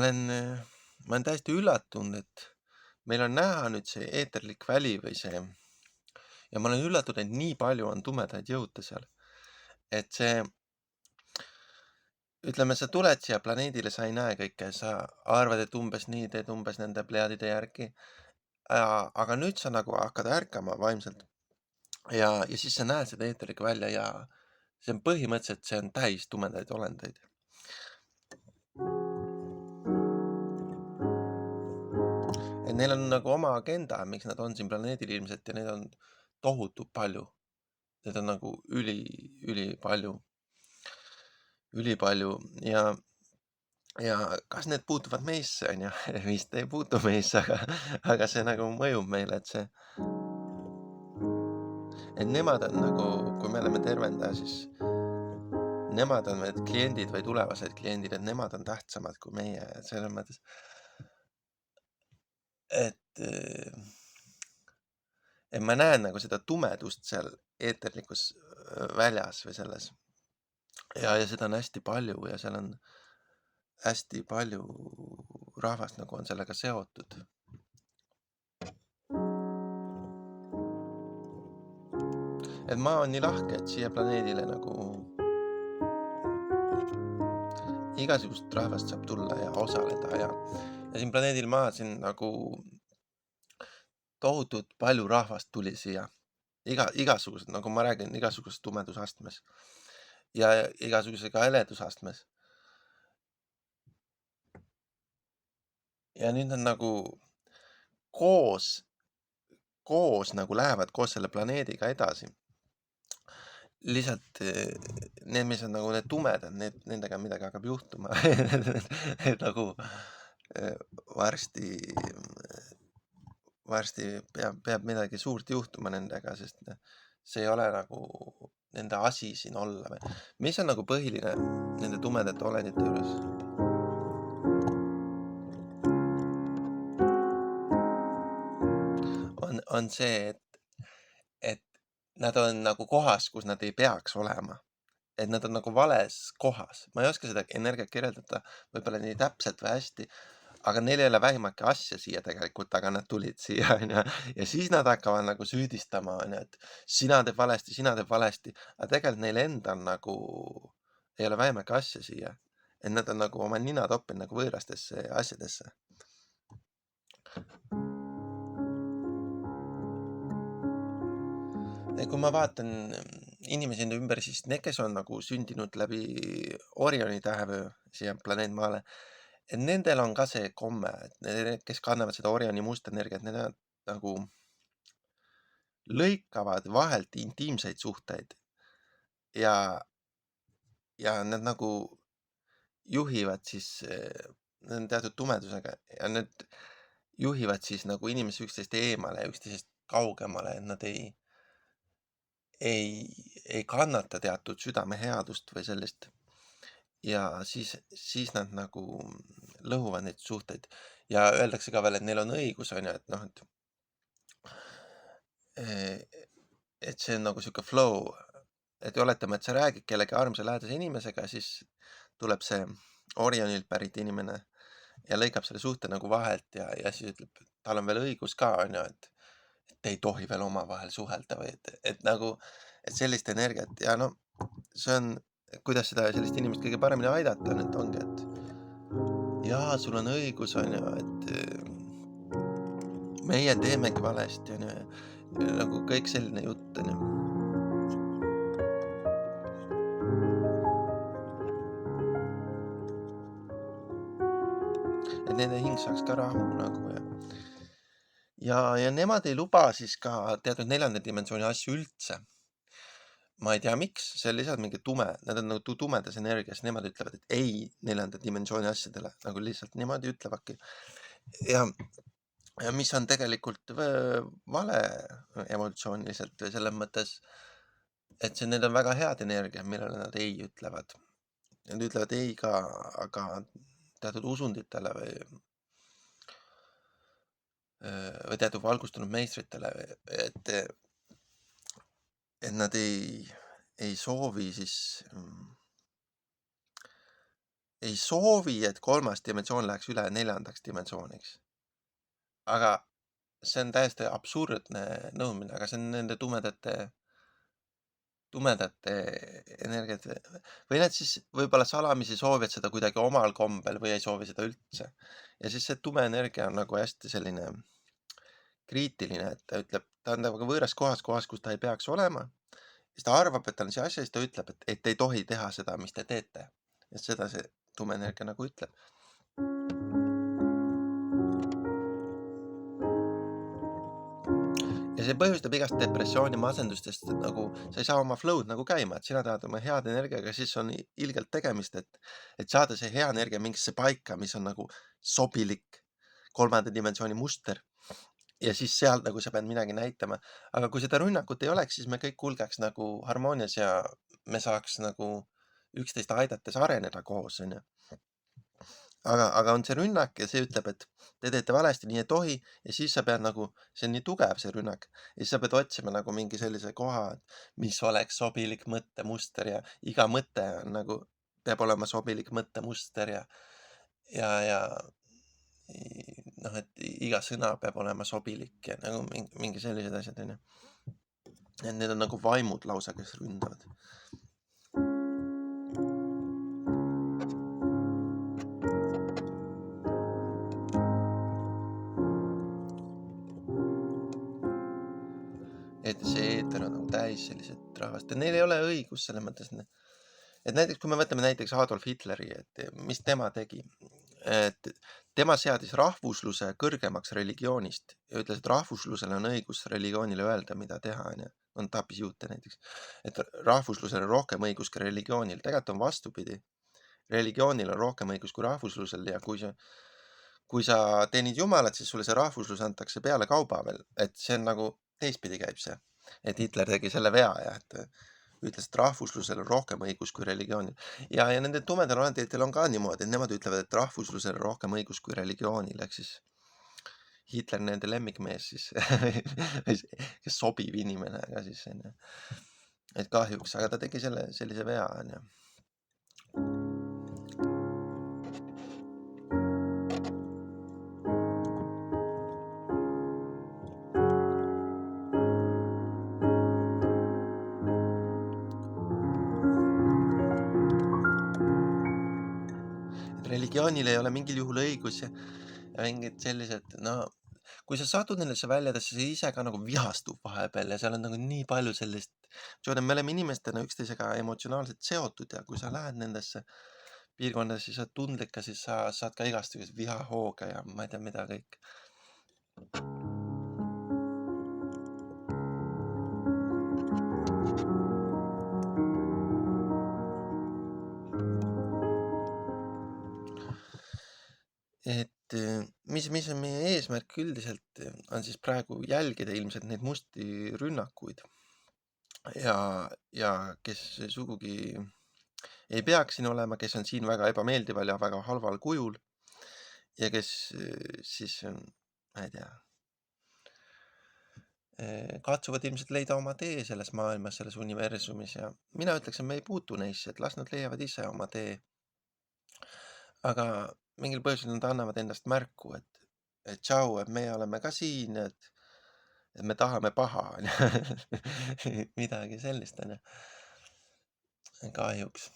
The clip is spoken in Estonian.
ma olen täiesti üllatunud, et meil on näha nüüd see eeterlik väli või see ja ma olen üllatunud, et nii palju on tumedaid jõude seal. Et see, ütleme, sa tuled siia planeedile, sa ei näe kõike, sa arvad, et umbes nii teed umbes nende plejaadide järgi. Aga nüüd sa nagu hakkad ärkama vaimselt ja siis sa näed seda eeterlikku välja ja see on põhimõtteliselt, see on täis tumedaid olendeid. Et neil on nagu oma agenda, miks nad on siin planeedil ilmselt ja neid on tohutult palju. Neid on nagu ülipalju ja kas need puutuvad meisse, on ju? Vist ei puutu meisse, aga see nagu mõjub meile, et nemad on nagu, kui me oleme tervendaja, siis nemad on need kliendid või tulevased kliendid, et nemad on tähtsamad kui meie, et selles mõttes, et, et ma näen nagu seda tumedust seal eeterlikus väljas või selles ja seda on hästi palju ja seal on hästi palju rahvast nagu on sellega seotud. Et maa on nii lahke, et siia planeedile nagu igasugust rahvast saab tulla ja osaleda ja siin planeedil Maa siin nagu tohutult palju rahvast tuli siia. Igasugused, nagu ma räägin, igasuguses tumedusastmes ja igasuguse ka heledusastmes. Ja nüüd nad nagu koos nagu lähevad koos selle planeediga edasi. Lihtsalt need, mis on nagu need tumedad, nendega midagi hakkab juhtuma. et nagu varsti peab midagi suurt juhtuma nendega, sest see ei ole nagu nende asi siin olla või. Mis on nagu põhiline nende tumedate olendite juures? On see, et nad on nagu kohas, kus nad ei peaks olema. Et nad on nagu vales kohas. Ma ei oska seda energiat kirjeldada võib-olla nii täpselt või hästi, aga neil ei ole vähimatki asja siia tegelikult, aga nad tulid siia, onju. Ja siis nad hakkavad nagu süüdistama, onju, et sina teed valesti. Aga tegelikult neil endal nagu ei ole vähimatki asja siia. Et nad on nagu oma nina toppinud nagu võõrastesse asjadesse. Ja kui ma vaatan inimesi enda ümber, siis need, kes on nagu sündinud läbi Orioni tähevöö siia planeet Maale, et nendel on ka see komme, et need, kes kannavad seda Orioni musta energiat, need nagu lõikavad vahelt intiimseid suhteid ja nad nagu juhivad siis, need on teatud tumedusega ja need juhivad siis nagu inimesi üksteist eemale ja üksteisest kaugemale, et nad ei kannata teatud südameheadust või sellist ja siis nad nagu lõhuvad neid suhteid ja öeldakse ka veel, et neil on õigus, on ju, et noh, et see on nagu sihuke flow, et oletame, et sa räägid kellegi armsa lähedase inimesega, siis tuleb see Orionilt pärit inimene ja lõikab selle suhte nagu vahelt ja siis ütleb, tal on veel õigus ka, on ju, et te ei tohi veel omavahel suhelda või et nagu, et sellist energiat ja no see on, kuidas sellist inimest kõige paremini aidata, nüüd ongi, et jaa, sul on õigus, on ju, et meie teemegi valesti, on ju, nagu kõik selline jutt, on ju. Et nende hing saaks ka rahu nagu ja nemad ei luba siis ka teatud neljanda dimensiooni asju üldse. Ma ei tea, miks, see on lihtsalt mingi nad on nagu tumedas energias, nemad ütlevad, et ei neljanda dimensiooni asjadele, nagu lihtsalt niimoodi ütlevadki. Ja mis on tegelikult vale emotsiooniliselt või selles mõttes, et need on väga head energiat, millele nad ei ütlevad. Nad ütlevad ei ka, aga teatud usunditele või teatud valgustunud meistritele, et nad ei soovi siis ei soovi, et 3. dimensioon läheks üle 4. dimensiooniks. Aga see on täiesti absurdne nõudmine, aga see on nende tumedate energiate või nad siis võib-olla salamisi soovivad seda kuidagi omal kombel või ei soovi seda üldse. Ja siis see tume energia on nagu hästi selline kriitiline, et ta ütleb, ta on nagu võõras kohas, kus ta ei peaks olema. Siis ta arvab, et ta on see asja, siis ta ütleb, et ei tohi teha seda, mis te teete. Ja seda see tume energia nagu ütleb. Ja see põhjustab igast depressiooni, masendust, sest nagu sa ei saa oma flow'd nagu käima, et sina tahad oma head energiaga, siis on ilgelt tegemist, et saada see hea energia mingisse paika, mis on nagu sobilik 3. dimensiooni muster. Ja siis seal nagu sa pead midagi näitama. Aga kui seda rünnakut ei oleks, siis me kõik kulgeks nagu harmoonias ja me saaks nagu üksteist aidates areneda koos, onju. Aga on see rünnak ja see ütleb, et te teete valesti, nii ei tohi, ja siis sa pead nagu, see on nii tugev, see rünnak, ja siis sa pead otsima nagu mingi sellise koha, mis oleks sobilik mõttemuster ja iga mõte on nagu, peab olema sobilik mõttemuster ja noh, et iga sõna peab olema sobilik ja nagu mingi sellised asjad, onju. Et need on nagu vaimud lausa, kes ründavad. Et see eeter on nagu täis sellised rahvast ja neil ei ole õigus selles mõttes, et näiteks kui me võtame näiteks Adolf Hitleri, et mis tema tegi, et tema seadis rahvusluse kõrgemaks religioonist ja ütles, et rahvuslusel on õigus religioonile öelda, mida teha, onju. On tapis juute näiteks, et rahvuslusel on rohkem õigus kui religioonil, tegelikult on vastupidi. Religioonil on rohkem õigus kui rahvuslusel ja kui sa teenid Jumalat, siis sulle see rahvuslus antakse peale kauba veel, et see on nagu teistpidi käib see, et Hitler tegi selle vea ja et ütles, et rahvuslusel on rohkem õigus kui religioonil. Ja nendel tumedal olenditel on ka niimoodi, et nemad ütlevad, et rahvuslusel on rohkem õigus kui religioonil, ehk siis Hitler nende lemmikmees siis kes sobiv inimene, aga siis onju. Et kahjuks, aga ta tegi sellise vea onju. Religioonil ei ole mingil juhul õigus ja mingid sellised, no kui sa satud nendesse väljadesse, sa ise ka nagu vihastub vahepeal ja seal on nagu nii palju sellist, me oleme inimestena üksteisega emotsionaalselt seotud ja kui sa lähed nendesse piirkondadesse, siis sa oled tundlik ja siis sa saad ka igasugust vihahooga ja ma ei tea, mida kõik. Et mis on meie eesmärk üldiselt, on siis praegu jälgida ilmselt neid musti rünnakuid ja kes sugugi ei peaks siin olema, kes on siin väga ebameeldival ja väga halval kujul ja kes siis, ma ei tea, katsuvad ilmselt leida oma tee selles maailmas, selles universumis ja mina ütleks, et me ei puutu neisse, et las nad leiavad ise oma tee. Aga mingil põhjusel nad annavad endast märku, et tšau, et meie oleme ka siin, et me tahame paha, onju. Midagi sellist, onju. Kahjuks.